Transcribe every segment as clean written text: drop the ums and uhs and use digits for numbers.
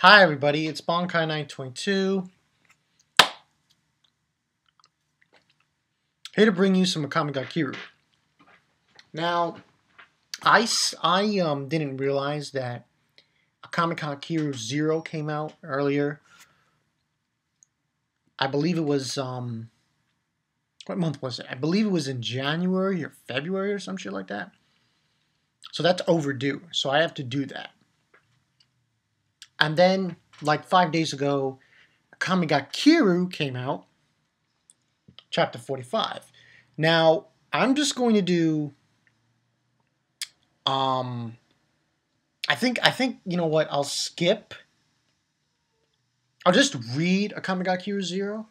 Hi everybody, it's Bonkai922. Here to bring you some Akame Kiru. Now, I didn't realize that Akame Kiru 0 came out earlier. I believe it was, what month was it? I believe it was in January or February or some shit like that. So that's overdue, so I have to do that. And then, like 5 days ago, Akame Kiru came out, chapter 45. Now, I'm just going to do, I think, you know what, I'll skip. I'll just read Akame Kiru 0.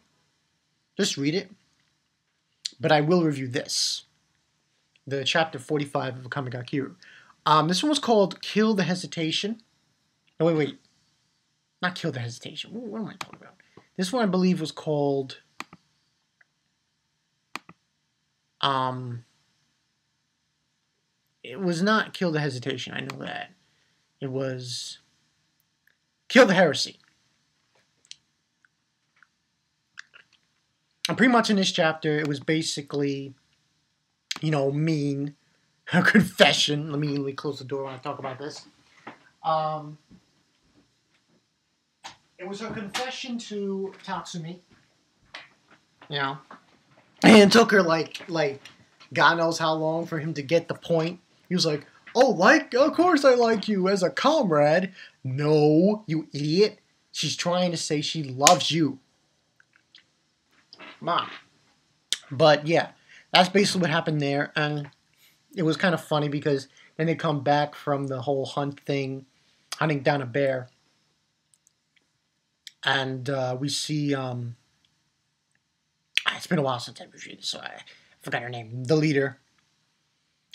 Just read it. But I will review this. The chapter 45 of Akame Kiru. This one was called Kill the Hesitation. No, wait. Not Kill the Hesitation. What am I talking about? This one, I believe, was called... It was not Kill the Hesitation, I know that. It was... Kill the Heresy. And pretty much in this chapter, it was basically, you know, mean. A confession. Let me close the door when I talk about this. It was a confession to Tatsumi. You know. And it took her like God knows how long for him to get the point. He was like, "Oh, of course I like you as a comrade." No, you idiot. She's trying to say she loves you. Mom. But yeah, that's basically what happened there. And it was kind of funny because then they come back from the whole hunt thing, hunting down a bear. And we see, it's been a while since I've reviewed this, so I forgot her name, the leader.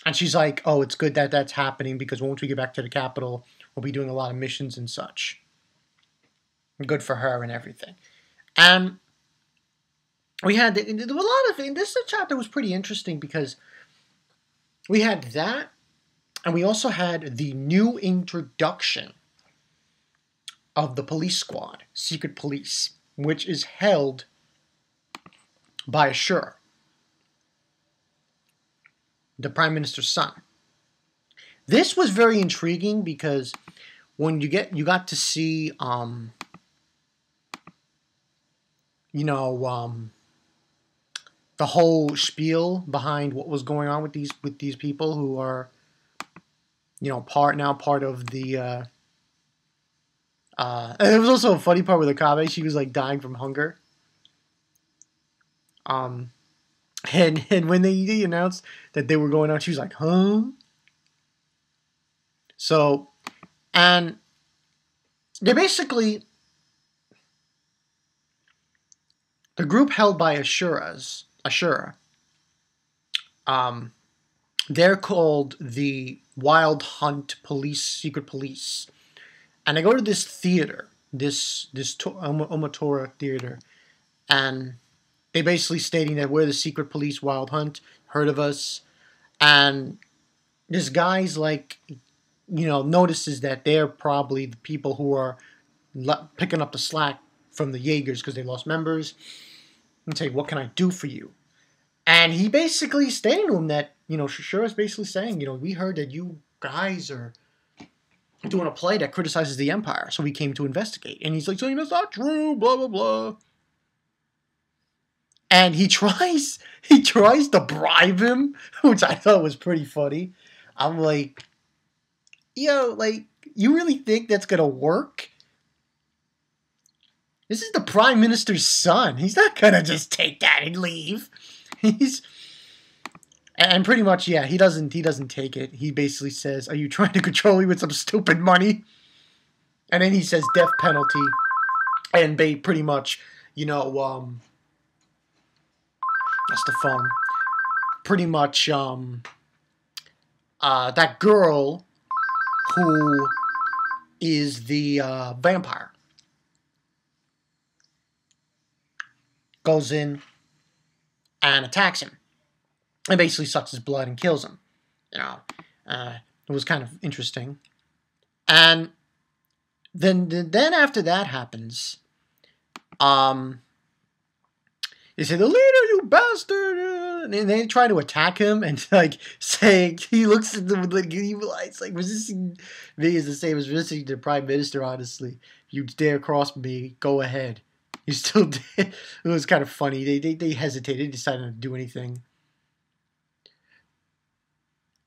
And she's like, oh, it's good that that's happening because once we get back to the capital, we'll be doing a lot of missions and such. Good for her and everything. And we had, there was a lot of, this chapter was pretty interesting because we had that, and we also had the new introduction of the police squad, secret police, which is held by Ashura, the Prime Minister's son. This was very intriguing because when you got to see, the whole spiel behind what was going on with these people who are, part of the. And there was also a funny part with Akame. She was like dying from hunger. And when they announced that they were going out, she was like, "Huh?" So, and they basically, the group held by Ashura, they're called the Wild Hunt Police, Secret Police. And they go to this theater, this Omotora theater, and they basically stating that we're the secret police Wild Hunt, heard of us, and this guy's like, notices that they're probably the people who are picking up the slack from the Jaegers because they lost members, and say, what can I do for you? And he basically stating to him that, Shishura's basically saying, we heard that you guys are doing a play that criticizes the Empire, so we came to investigate. And he's like, saying that's not true, blah, blah, blah. And he tries to bribe him, which I thought was pretty funny. I'm like, you really think that's gonna work? This is the Prime Minister's son. He's not gonna just take that and leave. And pretty much, yeah, he doesn't take it. He basically says, "Are you trying to control me with some stupid money?" And then he says, "Death penalty." And they pretty much, that's the phone. Pretty much, that girl who is the vampire goes in and attacks him. And basically sucks his blood and kills him. It was kind of interesting. And then after that happens, they say, "The leader, you bastard!" And they try to attack him, and like saying, he looks at them with like evil eyes, like resisting me is the same as resisting the prime minister. Honestly, if you dare cross me, go ahead. You still did. It was kind of funny. They hesitated, decided not to do anything,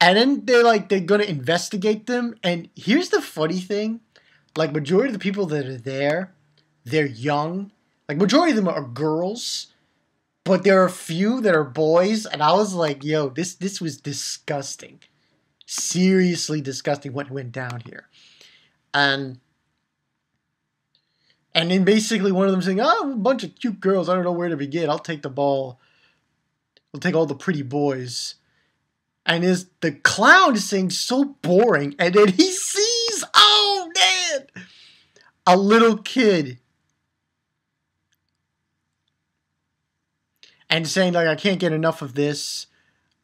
and then they're gonna investigate them. And here's the funny thing: like majority of the people that are there, they're young. Like majority of them are girls. But there are a few that are boys, and I was like, yo, this was disgusting. Seriously disgusting what went down here. And then basically one of them saying, oh, a bunch of cute girls, I don't know where to begin. I'll take the ball. I'll take all the pretty boys. And the clown is saying so boring, and then he sees, oh man, a little kid. And saying, like, I can't get enough of this.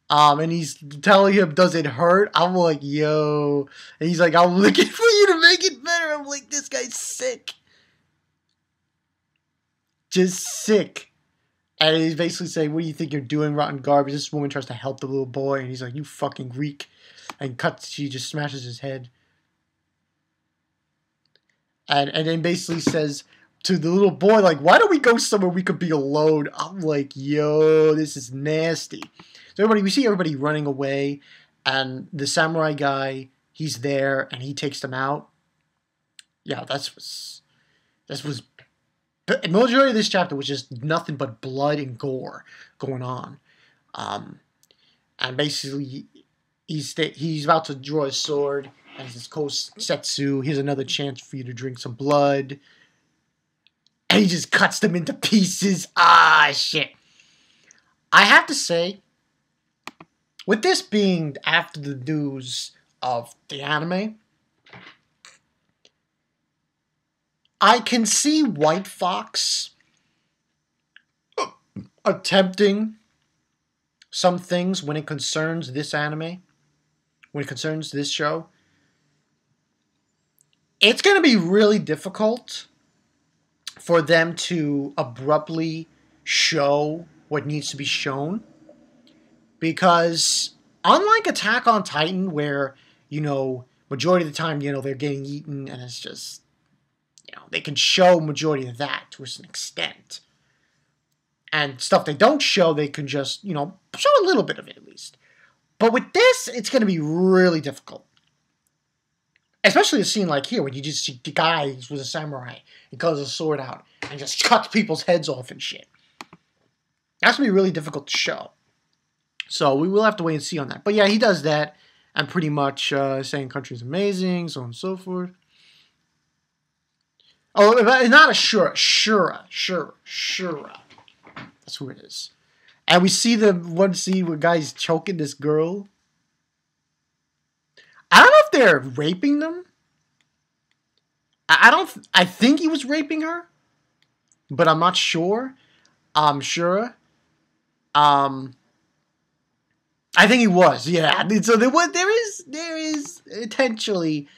And he's telling him, does it hurt? I'm like, yo. And he's like, I'm looking for you to make it better. I'm like, this guy's sick. Just sick. And he's basically saying, what do you think you're doing, rotten garbage? This woman tries to help the little boy. And he's like, you fucking Greek. And she just smashes his head. And then basically says to the little boy, like, why don't we go somewhere we could be alone? I'm like, yo, this is nasty. So we see everybody running away, and the samurai guy, he's there, and he takes them out. Yeah, this was the majority of this chapter was just nothing but blood and gore going on. And basically, he's about to draw his sword, and he says, Kosetsu, here's another chance for you to drink some blood. And he just cuts them into pieces. Ah, shit. I have to say, with this being after the news of the anime, I can see White Fox attempting some things when it concerns this anime, when it concerns this show. It's going to be really difficult for them to abruptly show what needs to be shown. Because unlike Attack on Titan, where, majority of the time, they're getting eaten and it's just, they can show majority of that to an extent. And stuff they don't show, they can just, show a little bit of it at least. But with this, it's going to be really difficult. Especially a scene like here, when you just see the guy with a samurai and pulls his sword out and just cuts people's heads off and shit. That's going to be really difficult to show. So we will have to wait and see on that. But yeah, he does that. And pretty much saying country's amazing, so on and so forth. Oh, not Ashura. Shura. That's who it is. And we see the one scene where guy's choking this girl. I don't know if they're raping them. I think he was raping her, but I'm not sure. I'm sure. I think he was. Yeah. So there is potentially,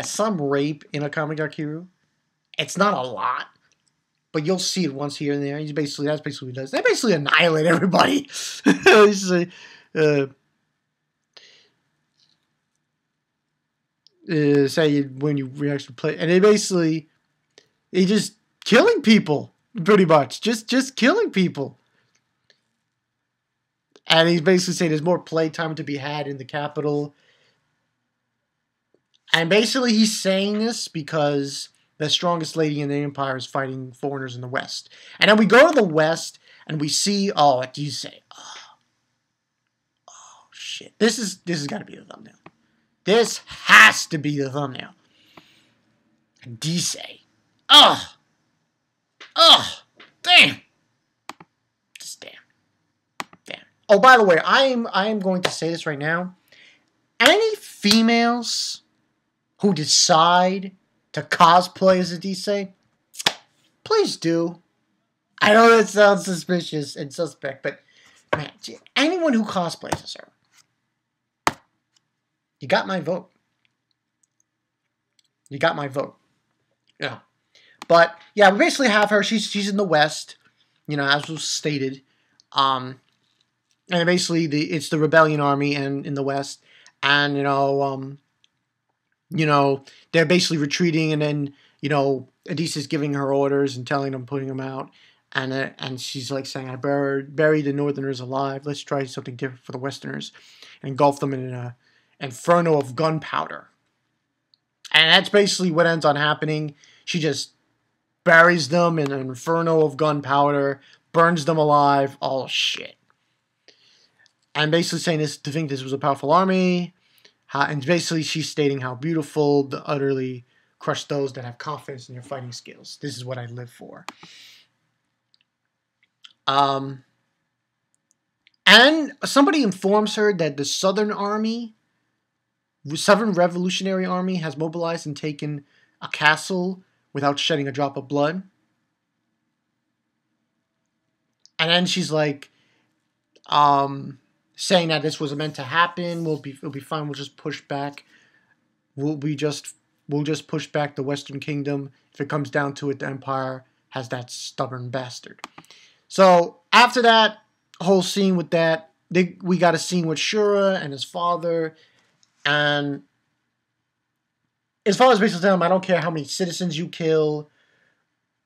some rape in Akame ga Kiru. It's not a lot, but you'll see it once here and there. That's basically what he does. They basically annihilate everybody. Say when you actually play, and he just killing people pretty much, just killing people, and he's basically saying there's more playtime to be had in the capital, and basically he's saying this because the strongest lady in the empire is fighting foreigners in the west, and then we go to the west and we see, what do you say? Oh shit, this has got to be the thumbnail. This has to be the thumbnail. Disei. Ugh. Damn. Just damn. Oh, by the way, I am going to say this right now. Any females who decide to cosplay as a Disei, please do. I know that sounds suspicious and suspect, but man, anyone who cosplays as her, you got my vote. You got my vote. Yeah. But yeah, we basically have her. She's in the West, as was stated. And basically it's the rebellion army and in the West, and they're basically retreating, and then Adissa's giving her orders and telling them, putting them out, and she's like saying, "I buried the Northerners alive. Let's try something different for the Westerners," and engulf them in an inferno of gunpowder. And that's basically what ends on happening. She just buries them in an inferno of gunpowder, burns them alive. Oh shit! And basically saying this to think this was a powerful army. And basically she's stating how beautiful the utterly crush those that have confidence in your fighting skills. This is what I live for. And somebody informs her that the Southern Revolutionary Army has mobilized and taken a castle without shedding a drop of blood. And then she's like, saying that this was meant to happen. It'll be fine. We'll just push back. We'll just push back the Western Kingdom. If it comes down to it, the Empire has that stubborn bastard. So after that whole scene with that, we got a scene with Shura and his father, and his father's basically telling him, "I don't care how many citizens you kill.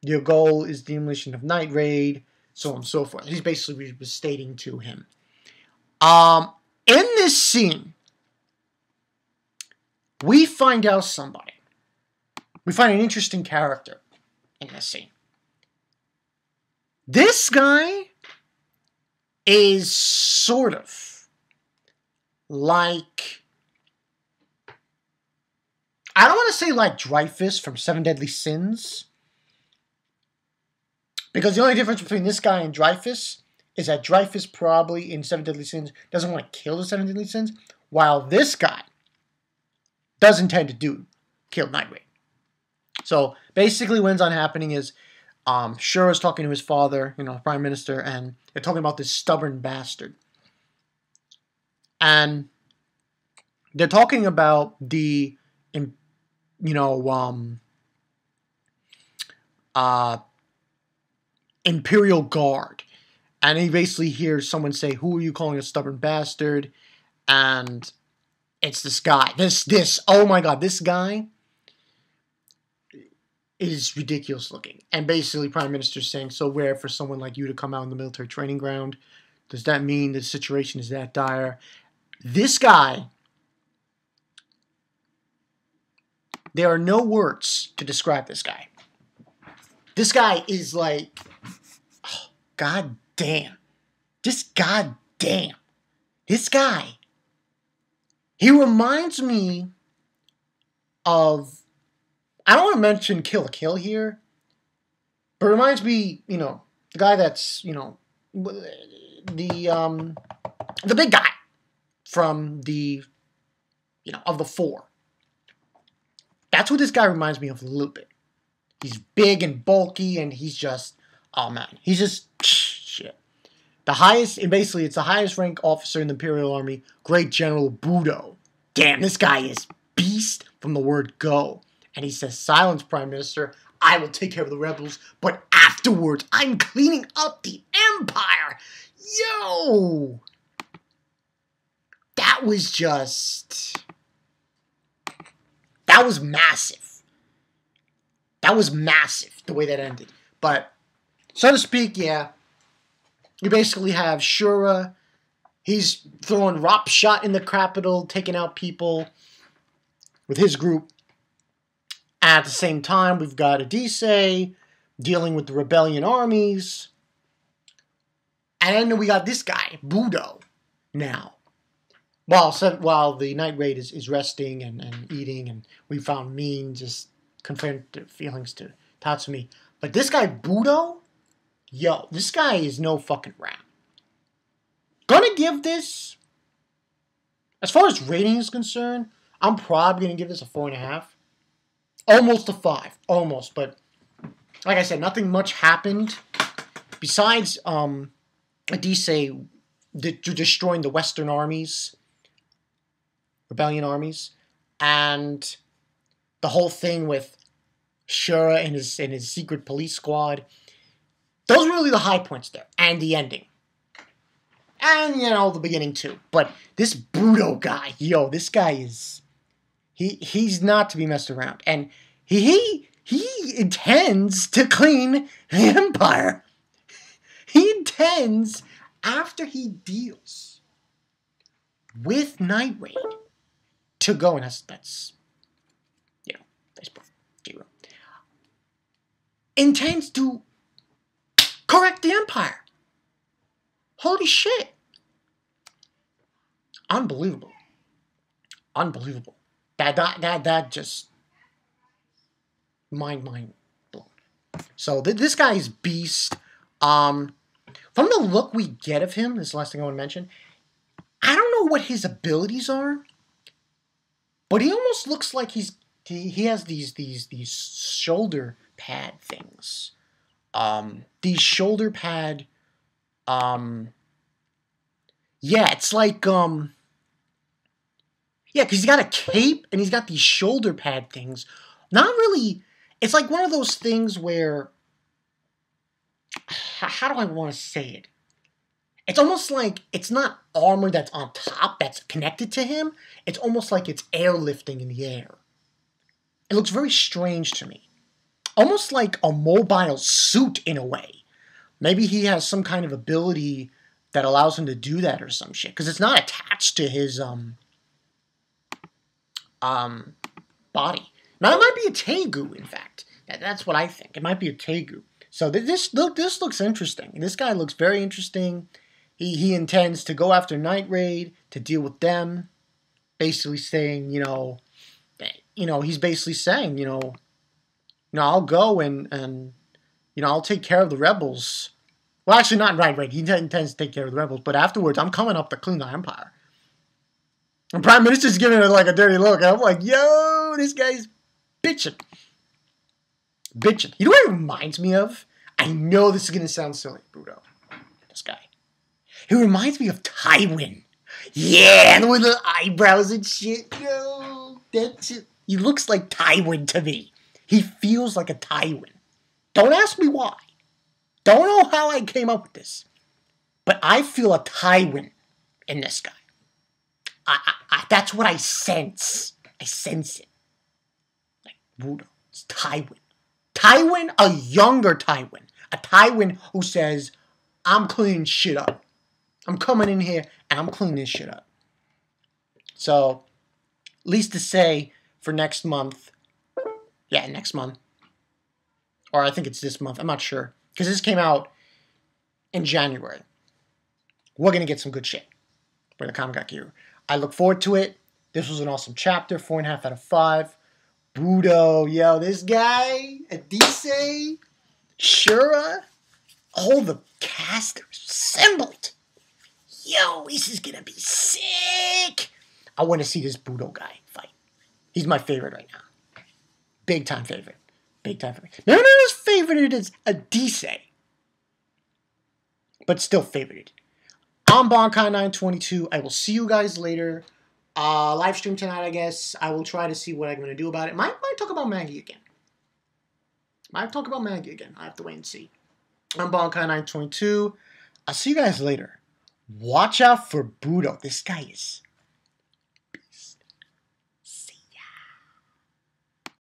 Your goal is the demolition of Night Raid, so on and so forth." He's basically stating to him. In this scene, we find out somebody. We find an interesting character in this scene. This guy is sort of like, I don't want to say like Dreyfus from Seven Deadly Sins, because the only difference between this guy and Dreyfus is that Dreyfus probably in Seven Deadly Sins doesn't want to kill the Seven Deadly Sins, while this guy does intend to kill Night Raid. So basically what ends on happening is Shura's talking to his father, Prime Minister, and they're talking about this stubborn bastard. And they're talking about the, Imperial Guard. And he basically hears someone say, "Who are you calling a stubborn bastard?" And it's this guy. Oh my god, this guy is ridiculous looking. And basically Prime Minister's saying, "So rare for someone like you to come out in the military training ground. Does that mean the situation is that dire?" This guy, there are no words to describe this guy. This guy is like, oh, god damn. Just goddamn. This guy. He reminds me of, I don't want to mention Kill la Kill here, but it reminds me, the guy that's, the big guy from the, of the four. That's what this guy reminds me of a little bit. He's big and bulky, and he's just, oh man, he's just shit. The highest, and basically it's the highest rank officer in the Imperial Army, Great General Budou. Damn, this guy is beast from the word go. And he says, "Silence, Prime Minister. I will take care of the rebels, but afterwards, I'm cleaning up the Empire." Yo! That was massive. That was massive, the way that ended. But, so to speak, yeah. You basically have Shura. He's throwing rop shot in the capital, taking out people with his group. At the same time, we've got Adisse dealing with the rebellion armies. And then we got this guy, Budou, now. While the Night Raid is resting and eating, and we found Min just confirmed their feelings to Tatsumi. But this guy, Budou, yo, this guy is no fucking rat. Gonna give this, as far as rating is concerned, I'm probably gonna give this a 4.5. Almost a 5. Almost, but like I said, nothing much happened besides Adisse destroying the Western armies, rebellion armies, and the whole thing with Shura and his secret police squad. Those were really the high points there, and the ending. And, you know, the beginning too. But this Budou guy, yo, this guy is... He's not to be messed around. And he intends to clean the Empire. He intends, after he deals with Night Raid, to go, and that's you know, Facebook, Kiru, intends to correct the Empire. Holy shit. Unbelievable. Unbelievable. That just mind blown. So this guy is beast. From the look we get of him, this is the last thing I want to mention, I don't know what his abilities are, but he almost looks like he has these shoulder pad things. These shoulder pad, yeah, it's like, yeah, because he's got a cape and he's got these shoulder pad things. Not really, it's like one of those things where, how do I want to say it? It's almost like it's not armor that's on top that's connected to him. It's almost like it's airlifting in the air. It looks very strange to me. Almost like a mobile suit in a way. Maybe he has some kind of ability that allows him to do that or some shit. Because it's not attached to his body. Now, it might be a Tegu, in fact. That's what I think. It might be a Tegu. So this looks interesting. This guy looks very interesting. He intends to go after Night Raid to deal with them. Basically saying, he's basically saying, I'll go and I'll take care of the rebels. Well, actually, not Night Raid. He intends to take care of the rebels. But afterwards, I'm coming up to clean the Empire. And Prime Minister's giving it like a dirty look. And I'm like, yo, this guy's bitching. Bitching. You know what it reminds me of? I know this is going to sound silly, Budou. This guy. He reminds me of Tywin. Yeah, and with the eyebrows and shit. Yo, that's it. He looks like Tywin to me. He feels like a Tywin. Don't ask me why. Don't know how I came up with this. But I feel a Tywin in this guy. That's what I sense. I sense it. Like, Budou. It's Tywin. Tywin, a younger Tywin. A Tywin who says, I'm cleaning shit up. I'm coming in here and I'm cleaning this shit up. So, least to say for next month. Yeah, next month. Or I think it's this month. I'm not sure. Because this came out in January. We're going to get some good shit for the Akame Kiru. I look forward to it. This was an awesome chapter. 4.5 out of 5. Budou, yo, this guy, Adise, Shura, all the cast are assembled. Yo, this is gonna be sick. I want to see this Budou guy fight. He's my favorite right now. Big time favorite. Big time favorite. Maybe not as favorited as Adise, but still favorited. I'm Bonkai922. I will see you guys later. Live stream tonight, I guess. I will try to see what I'm going to do about it. Might talk about Maggie again. I have to wait and see. I'm Bonkai922. I'll see you guys later. Watch out for Budou. This guy is